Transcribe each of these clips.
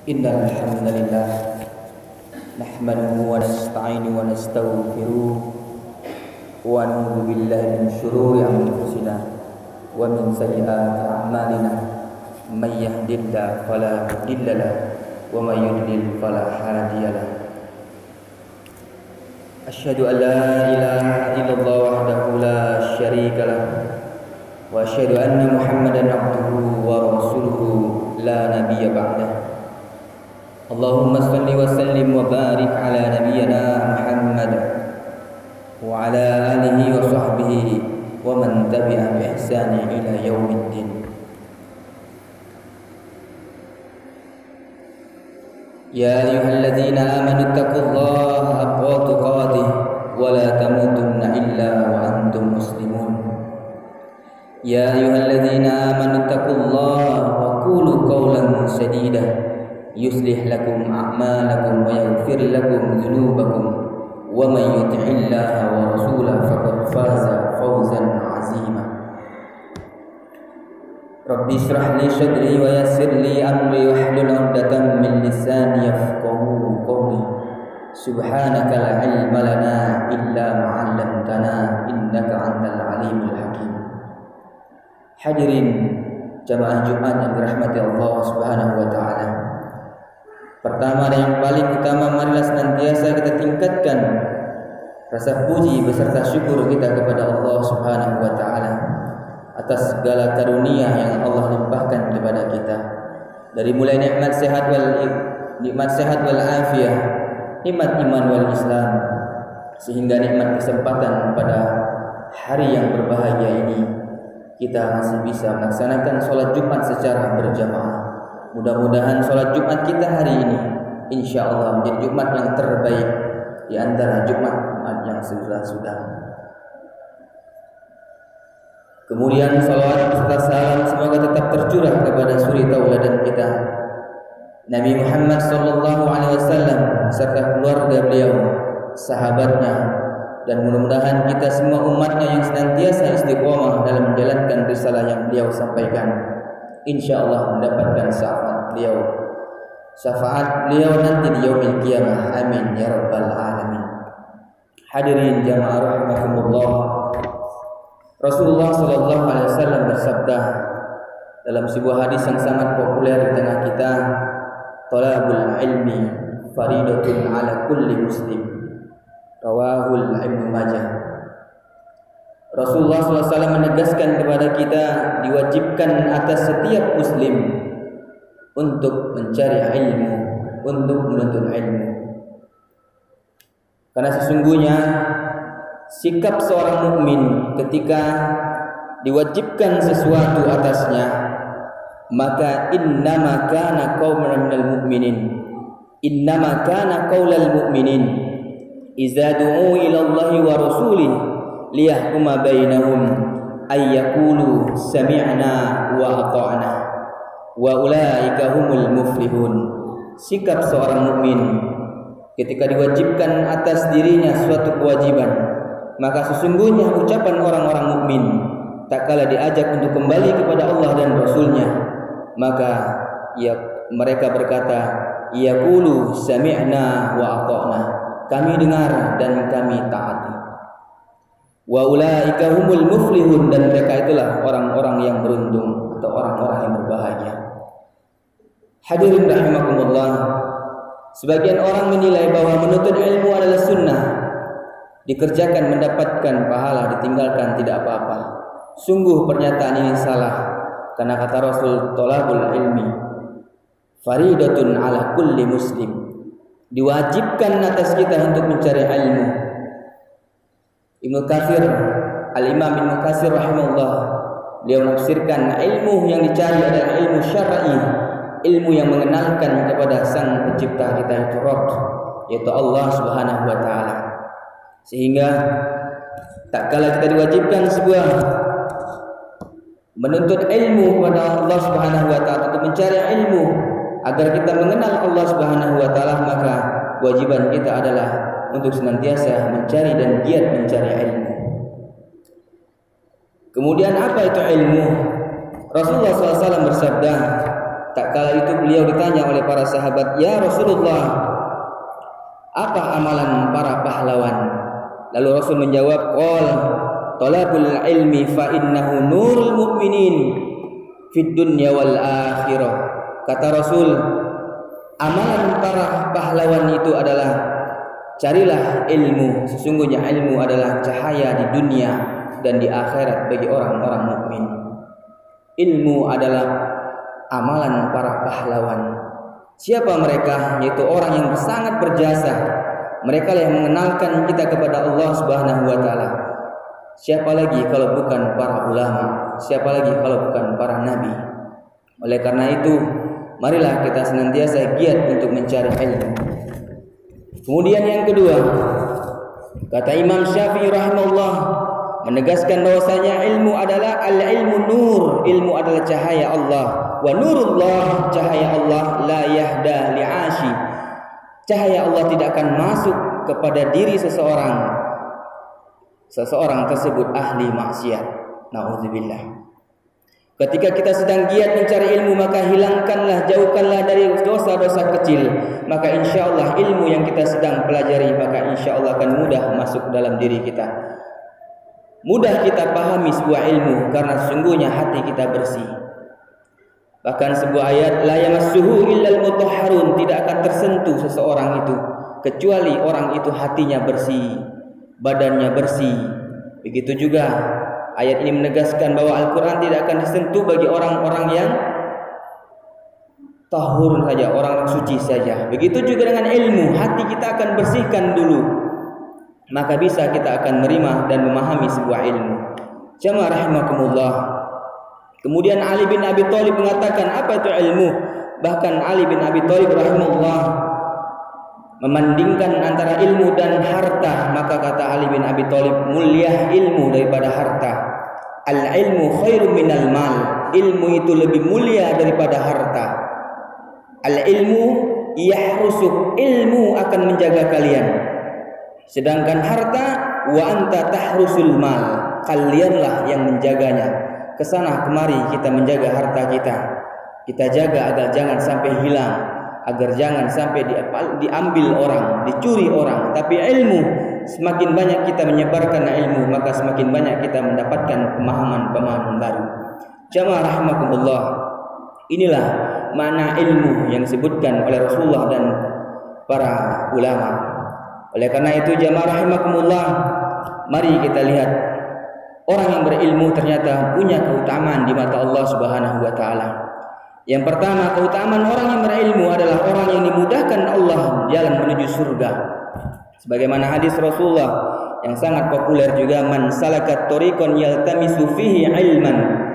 Innal hamdalillah nahmaduhu wa nasta'inuhu wa nastaghfiruh wa na'udzu billahi min shururi anfusina wa min sayyiati a'malina may yahdihillahu fala mudilla lahu wa may yudlil fala hadiya lahu. Asyhadu an la ilaha illallah wahdahu la syarika lahu wa asyhadu anna Muhammadan abduhu wa rasuluhu la nabiyya ba'dahu. Allahumma salli wa sallim wa barik ala nabiyyina Muhammad wa ala alihi wa sahbihi wa man tabi'a bi ihsani ila yaumiddin. Ya ayyuhalladzina amanu taqullaha haqqa tuqatih wa la tamutunna illa wa antum muslimun. Ya ayyuhalladzina amanu taqullaha wa qulu qawlan sadida yuslih lakum a'malakum wa yaghfir lakum dhunubakum wa may yuti'illaha wa rasulahu faqad faza fawzan 'azima. Rabbi shrah li sadri wa yassir li amri wahlul 'uqdatam min lisani yafqahu qawli. Subhanaka la 'ilma lana illa ma 'allamtana innaka antal 'alimul hakim. Hadirin jamaah Jumat yang dirahmati Allah Subhanahu wa taala. Pertama dan yang paling utama, marilah senantiasa kita tingkatkan rasa puji beserta syukur kita kepada Allah Subhanahu wa taala atas segala karunia yang Allah limpahkan kepada kita. Dari mulai nikmat sehat wal afiyah, nikmat iman wal Islam, sehingga nikmat kesempatan pada hari yang berbahagia ini kita masih bisa melaksanakan sholat Jumat secara berjamaah. Mudah-mudahan sholat Jumat kita hari ini insya Allah menjadi Jumat yang terbaik di antara Jumat yang sudah. Kemudian salawat serta salam semoga tetap tercurah kepada suri tauladan kita Nabi Muhammad SAW serta keluarga beliau, sahabatnya, dan mudah-mudahan kita semua umatnya yang senantiasa istiqomah dalam menjalankan risalah yang beliau sampaikan, insya Allah mendapatkan syafaat beliau nanti di yaumil qiyamah. Amin ya rabbal alamin. Hadirin jamaah rahimakumullah, Rasulullah sallallahu alaihi wasallam bersabda dalam sebuah hadis yang sangat populer di tengah kita, talabul ilmi faridatun ala kulli muslim, rawahul Ibnu Majah. Rasulullah SAW menegaskan kepada kita diwajibkan atas setiap muslim untuk mencari ilmu, untuk menuntut ilmu. Karena sesungguhnya sikap seorang mukmin ketika diwajibkan sesuatu atasnya, maka innama kana qaulal mu'minin, innama kana qaulal mu'minin idza du'u ila Allahi wa rasulih liyahkuma bainahum ay yaqulu sami'na wa ata'na wa ulaika humul muflihun. Sikap seorang mukmin ketika diwajibkan atas dirinya suatu kewajiban, maka sesungguhnya ucapan orang-orang mukmin tak kala diajak untuk kembali kepada Allah dan Rasulnya, maka mereka berkata yaqulu sami'na wa ata'na, kami dengar dan kami taati. Wa ulaika humul muflihun, dan mereka itulah orang-orang yang beruntung atau orang-orang yang berbahagia. Hadirin rahimakumullah, sebagian orang menilai bahwa menuntut ilmu adalah sunnah, dikerjakan mendapatkan pahala, ditinggalkan tidak apa-apa. Sungguh pernyataan ini salah, karena kata Rasul, thalabul ilmi faridatun ala kulli muslim, diwajibkan atas kita untuk mencari ilmu. Al-Imam Ibnu Katsir rahimahullah, beliau menafsirkan ilmu yang dicari adalah ilmu syar'i, ilmu yang mengenalkan kepada sang pencipta kita itu Rabb, yaitu Allah Subhanahu wa taala. Sehingga tak kala kita diwajibkan sebuah menuntut ilmu kepada Allah Subhanahu wa taala, untuk mencari ilmu agar kita mengenal Allah Subhanahu wa taala, maka kewajiban kita adalah untuk senantiasa mencari dan giat mencari ilmu. Kemudian apa itu ilmu? Rasulullah SAW bersabda, tak Kala itu beliau ditanya oleh para sahabat, "Ya Rasulullah, apa amalan para pahlawan?" Lalu Rasul menjawab, "Qol talabul ilmi fa innahu nurul mu'minin fid dunya wal akhirah." Kata Rasul, amalan para pahlawan itu adalah carilah ilmu. Sesungguhnya ilmu adalah cahaya di dunia dan di akhirat bagi orang-orang mukmin. Ilmu adalah amalan para pahlawan. Siapa mereka? Yaitu orang yang sangat berjasa. Mereka yang mengenalkan kita kepada Allah Subhanahu wa taala. Siapa lagi kalau bukan para ulama? Siapa lagi kalau bukan para nabi? Oleh karena itu, marilah kita senantiasa giat untuk mencari ilmu. Kemudian yang kedua, kata Imam Syafi'i rahimahullah menegaskan bahwasanya ilmu adalah al-ilmu nur, ilmu adalah cahaya Allah. Wa nurullah, cahaya Allah la yahda li'ashi. Cahaya Allah tidak akan masuk kepada diri seseorang tersebut ahli maksiat. Nauzubillah. Ketika kita sedang giat mencari ilmu, maka hilangkanlah, jauhkanlah dari dosa-dosa kecil. Maka insya Allah ilmu yang kita sedang pelajari, maka insya Allah akan mudah masuk dalam diri kita. Mudah kita pahami sebuah ilmu karena sesungguhnya hati kita bersih. Bahkan sebuah ayat, la yamassuhu illal mutahharun, tidak akan tersentuh seseorang itu kecuali orang itu hatinya bersih, badannya bersih. Begitu juga ayat ini menegaskan bahwa Al-Quran tidak akan disentuh bagi orang-orang yang tahur saja, orang suci saja. Begitu juga dengan ilmu, hati kita akan bersihkan dulu, maka bisa kita akan menerima dan memahami sebuah ilmu. Jamaah rahimakumullah. Kemudian Ali bin Abi Thalib mengatakan, apa itu ilmu? Bahkan Ali bin Abi Thalib rahimahullah memandingkan antara ilmu dan harta. Maka kata Ali bin Abi Thalib, mulia ilmu daripada harta. Al-ilmu khairum minal mal. Ilmu itu lebih mulia daripada harta. Al-ilmu yahrusuk, ilmu akan menjaga kalian. Sedangkan harta, wa anta tahrusul mal, kalianlah yang menjaganya. Kesana kemari kita menjaga harta kita. Kita jaga agar jangan sampai hilang, agar jangan sampai diambil orang, dicuri orang. Tapi ilmu, semakin banyak kita menyebarkan ilmu, maka semakin banyak kita mendapatkan pemahaman-pemahaman baru. Jamaah rahimakumullah. Inilah makna ilmu yang disebutkan oleh Rasulullah dan para ulama. Oleh karena itu jamaah rahimakumullah, mari kita lihat orang yang berilmu ternyata punya keutamaan di mata Allah Subhanahu wa taala. Yang pertama, keutamaan orang yang berilmu adalah orang yang dimudahkan Allah jalan menuju surga. Sebagaimana hadis Rasulullah yang sangat populer juga, man salakat tariqan yaltamisu fihi ilman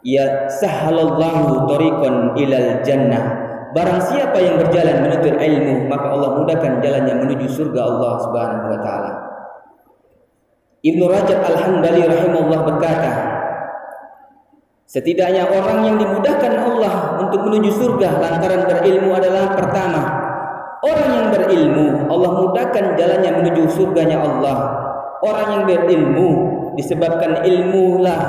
ya sahhalallahu tariqan ilal jannah. Barang siapa yang berjalan menuntut ilmu, maka Allah mudahkan jalannya menuju surga Allah Subhanahu wa taala. Ibnu Rajab Al-Hanbali rahimahullah berkata, setidaknya orang yang dimudahkan Allah untuk menuju surga lantaran berilmu adalah pertama, orang yang berilmu Allah mudahkan jalannya menuju surganya Allah. Orang yang berilmu disebabkan ilmulah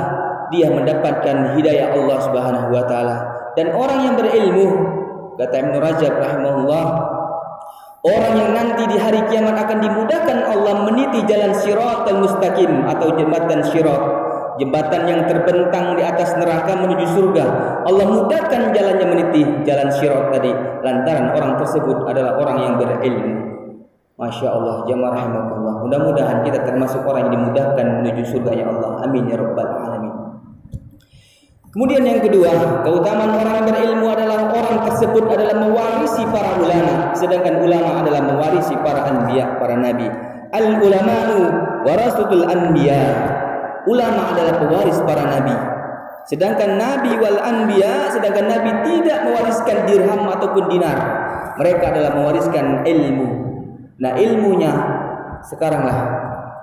dia mendapatkan hidayah Allah Subhanahu wa taala. Dan orang yang berilmu, kata Ibnu Rajab rahimahullah, orang yang nanti di hari kiamat akan dimudahkan Allah meniti jalan Shiratal Mustaqim atau jembatan Shirat, jembatan yang terbentang di atas neraka menuju surga. Allah mudahkan jalannya meniti jalan Shirat tadi lantaran orang tersebut adalah orang yang berilmu. Masya Allah, jamaah rahimakumullah. Mudah-mudahan kita termasuk orang yang dimudahkan menuju surga ya Allah. Amin ya rabbal alamin. Kemudian yang kedua, keutamaan orang yang berilmu adalah orang tersebut adalah mewarisi para ulama, sedangkan ulama adalah mewarisi para anbiya, para nabi. Al ulama'u warasatul anbiya. Ulama adalah pewaris para nabi. Sedangkan nabi wal anbiya, sedangkan nabi tidak mewariskan dirham ataupun dinar. Mereka adalah mewariskan ilmu. Nah, ilmunya sekaranglah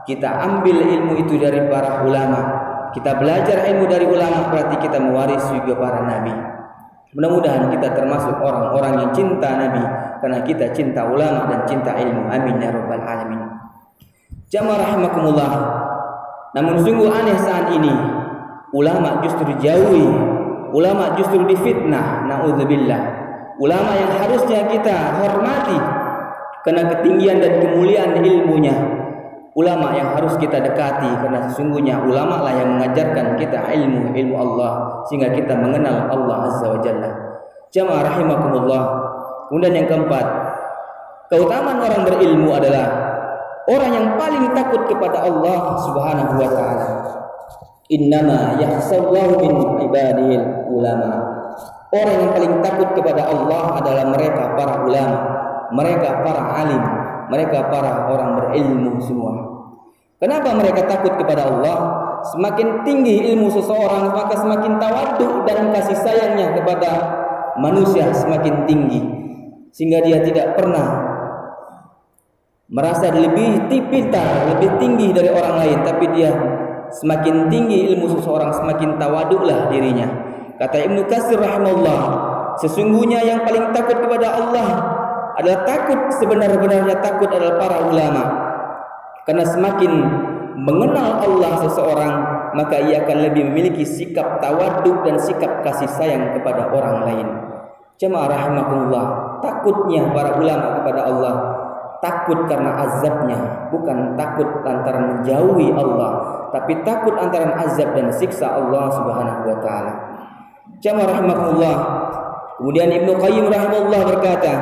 kita ambil ilmu itu dari para ulama. Kita belajar ilmu dari ulama, berarti kita mewarisi juga para nabi. Mudah-mudahan kita termasuk orang-orang yang cinta nabi, karena kita cinta ulama dan cinta ilmu. Amin ya rabbal alamin. Jamaah rahimakumullah. Namun sungguh aneh saat ini, ulama justru dijauhi ulama justru difitnah. Na'udzubillah. Ulama yang harusnya kita hormati karena ketinggian dan kemuliaan ilmunya, ulama yang harus kita dekati karena sesungguhnya ulama lah yang mengajarkan kita ilmu Allah sehingga kita mengenal Allah Azza wa Jalla. Jamaah rahimakumullah. Kemudian yang keempat, keutamaan orang berilmu adalah orang yang paling takut kepada Allah Subhanahu wa taala. Innama yakhshallahu min ibadihil ulama. Orang yang paling takut kepada Allah adalah mereka para ulama, mereka para alim, mereka para orang berilmu semua. Kenapa mereka takut kepada Allah? Semakin tinggi ilmu seseorang, maka semakin tawaduk dan kasih sayangnya kepada manusia semakin tinggi, sehingga dia tidak pernah merasa lebih pintar, lebih tinggi dari orang lain, tapi dia semakin tinggi ilmu seseorang, semakin tawaduklah dirinya. Kata Ibnu Katsir rahimahullah, sesungguhnya yang paling takut kepada Allah adalah takut sebenar-benarnya takut adalah para ulama. Karena semakin mengenal Allah seseorang, maka ia akan lebih memiliki sikap tawaduk dan sikap kasih sayang kepada orang lain. Jemaah rahimakumullah, takutnya para ulama kepada Allah takut karena azabnya, bukan takut lantaran menjauhi Allah, tapi takut antara azab dan siksa Allah Subhanahu wa taala. Jamaah rahimakumullah. Kemudian Ibnu Qayyim rahimahullah berkata,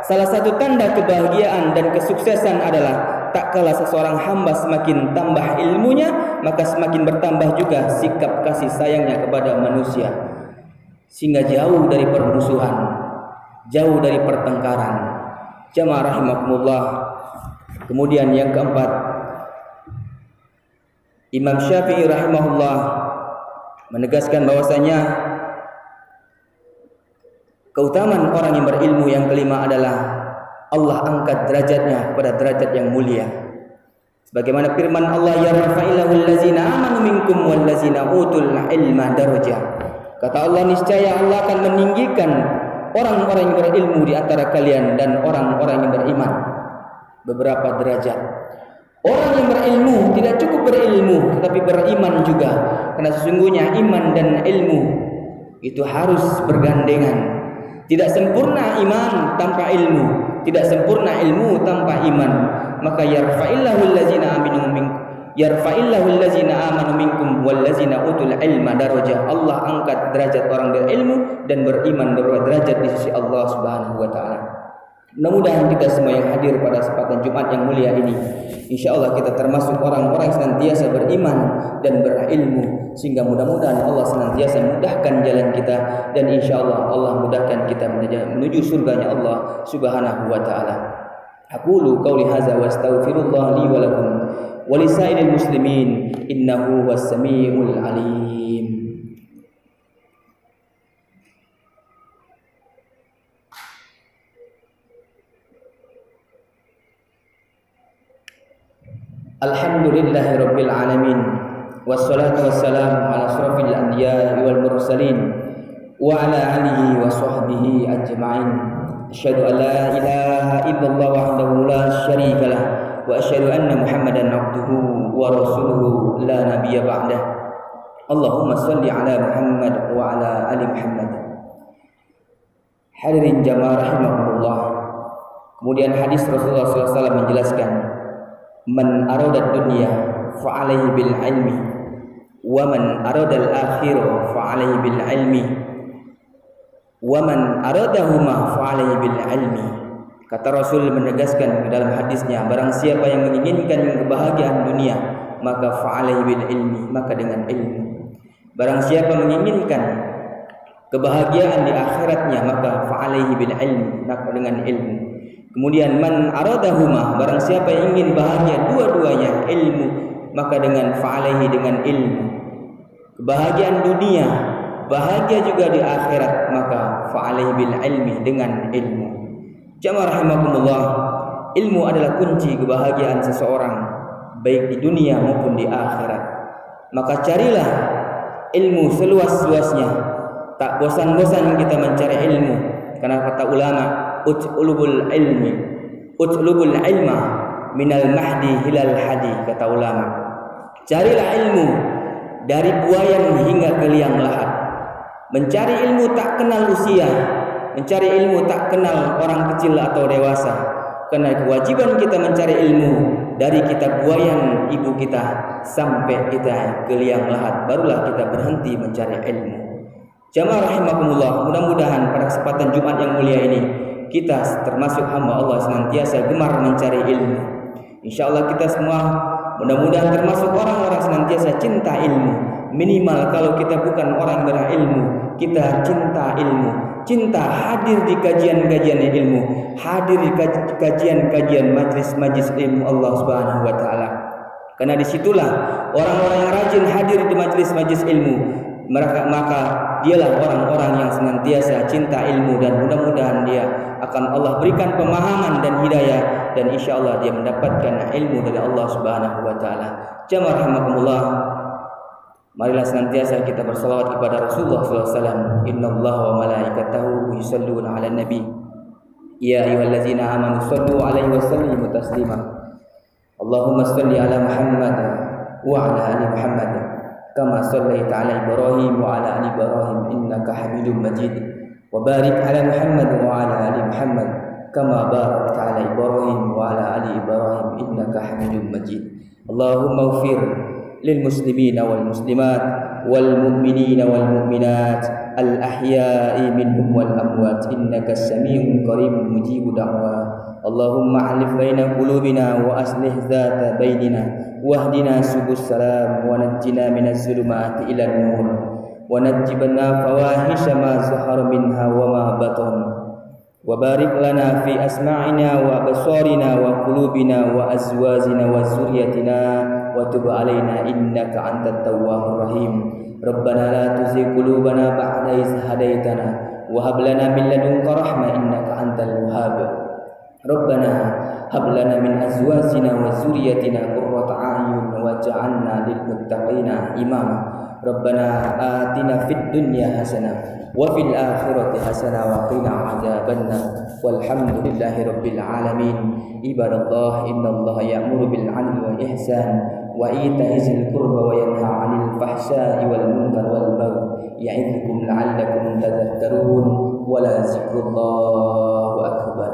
salah satu tanda kebahagiaan dan kesuksesan adalah tak kala seseorang hamba semakin tambah ilmunya, maka semakin bertambah juga sikap kasih sayangnya kepada manusia, sehingga jauh dari permusuhan, jauh dari pertengkaran. Jamaah rahimakumullah. Kemudian yang keempat, Imam Syafi'i rahimahullah menegaskan bahwasanya keutamaan orang yang berilmu yang kelima adalah Allah angkat derajatnya kepada derajat yang mulia. Sebagaimana firman Allah, yarfa'illahu allazina amanu minkum wallazina utul ilma darajah. Kata Allah, niscaya Allah akan meninggikan orang-orang yang berilmu di antara kalian dan orang-orang yang beriman beberapa derajat. Orang yang berilmu tidak cukup berilmu, tetapi beriman juga. Karena sesungguhnya iman dan ilmu itu harus bergandengan. Tidak sempurna iman tanpa ilmu, tidak sempurna ilmu tanpa iman. Maka yarfa'illahu allazina amanu minkum, yarfa'illahu allazina amanu minkum wallazina utul ilma darajah. Allah angkat derajat orang berilmu dan beriman derajat di sisi Allah Subhanahu wa taala. Mudah-mudahan kita semua yang hadir pada kesempatan Jumat yang mulia ini, insyaallah kita termasuk orang-orang yang senantiasa beriman dan berilmu, sehingga mudah-mudahan Allah senantiasa mudahkan jalan kita, dan insyaallah Allah mudahkan kita menuju surganya Allah Subhanahu wa taala. Aqulu qauli hadza wa astaghfirullah li wa lakum wa lisairil muslimin innahu was-sami'ul alim. Alhamdulillahi rabbil alamin, wassalatu wassalamu ala asrafil anbiya'i wal mursalin wa ala alihi wa sahbihi ajma'in. Asyhadu an la ilaha illallah wahdahu la syarika lah wa asyhadu anna Muhammadan abduhu wa rasuluhu la nabiyya ba'dah. Allahumma shalli ala Muhammad wa ala ali Muhammad. Hadirin jamaah rahimakumullah. Kemudian hadis Rasulullah SAW menjelaskan, man arada dunya fa alaihi bil ilmi wa man arada al akhirah fa alaihi bil ilmi wa man aradahuma fa alaihi bil ilmi. Kata Rasul menegaskan dalam hadisnya, barang siapa yang menginginkan kebahagiaan dunia maka fa alaihi bil ilmi, maka dengan ilmu. Barang siapa menginginkan kebahagiaan di akhiratnya maka fa alaihi bil ilmi, maka dengan ilmu. Kemudian man aradahuma, barang siapa yang ingin bahagia dua-duanya, ilmu, maka dengan fa'alaihi, dengan ilmu. Kebahagiaan dunia, bahagia juga di akhirat, maka fa'alaihi bil ilmi, dengan ilmu. Jamaah rahimakumullah, ilmu adalah kunci kebahagiaan seseorang baik di dunia maupun di akhirat. Maka carilah ilmu seluas-luasnya. Tak bosan-bosan kita mencari ilmu, karena kata ulama, utlubul ilma minal mahdi hilal hadi. Kata ulama, carilah ilmu dari buayan hingga ke liang lahat. Mencari ilmu tak kenal usia, mencari ilmu tak kenal orang kecil atau dewasa. Karena kewajiban kita mencari ilmu dari kita buayan ibu kita sampai kita ke liang lahat, barulah kita berhenti mencari ilmu. Jamaah rahimakumullah, mudah-mudahan pada kesempatan Jumat yang mulia ini kita termasuk hamba Allah senantiasa gemar mencari ilmu. Insyaallah kita semua mudah-mudahan termasuk orang-orang senantiasa cinta ilmu. Minimal kalau kita bukan orang berilmu, kita cinta ilmu, cinta hadir di kajian-kajian ilmu, hadir di kajian-kajian majlis-majlis ilmu Allah Subhanahu wa taala. Karena disitulah orang-orang yang rajin hadir di majlis-majlis ilmu, maka dialah orang-orang yang senantiasa cinta ilmu, dan mudah-mudahan dia akan Allah berikan pemahaman dan hidayah, dan insyaallah dia mendapatkan ilmu dari Allah Subhanahu wa taala. Jamaah rahimakumullah, marilah senantiasa kita bersalawat kepada Rasulullah SAW. Innallaha wa malaikatahu yusalluna 'alan nabi. Ya ayyuhallazina amanu shallu 'alaihi wa sallimu taslima. Allahumma shalli 'ala Muhammad wa 'ala ali Muhammad kama shallaita 'ala Ibrahim wa 'ala ali Ibrahim innaka Hamidum Majid. Wa barik 'ala Muhammad wa 'ala ali Muhammad kama barakta 'ala Ibrahim wa 'ala ali Ibrahim innaka Hamidum Majid. Allahumma ighfir للمسلمين والمسلمات والمؤمنين والمؤمنات الأحياء منهم والأموات إنك السميع قريب مجيب دعوات. اللهم ألف بين قلوبنا وأصلح ذات بيننا واهدنا سبل السلام ونجنا من الظلمات إلى النور ونجبنا فواحش ما ظهر منها وما بطن وبارك لنا في أسماعنا وأبصارنا وقلوبنا وأزواجنا وذريتنا وتب علينا إنك أنت التواب الرحيم. ربنا لا تزغ قلوبنا بعد إذ هديتنا وهب لنا من لدنك رحمة إنك أنت الوهاب. ربنا هب لنا من أزواجنا وذريتنا قرة أعين واجعلنا للمتقين إماما. ربنا آتنا في الدنيا حسنة وفي الآخرة حسنة وقنا عذاب النار والحمد لله رب العالمين. عباد الله إن الله يأمر بالعدل والإحسان وإيتاء ذي القربى وينهى عن الفحشاء والمنكر والبغي يعظكم لعلكم تذكرون ولذكر الله أكبر.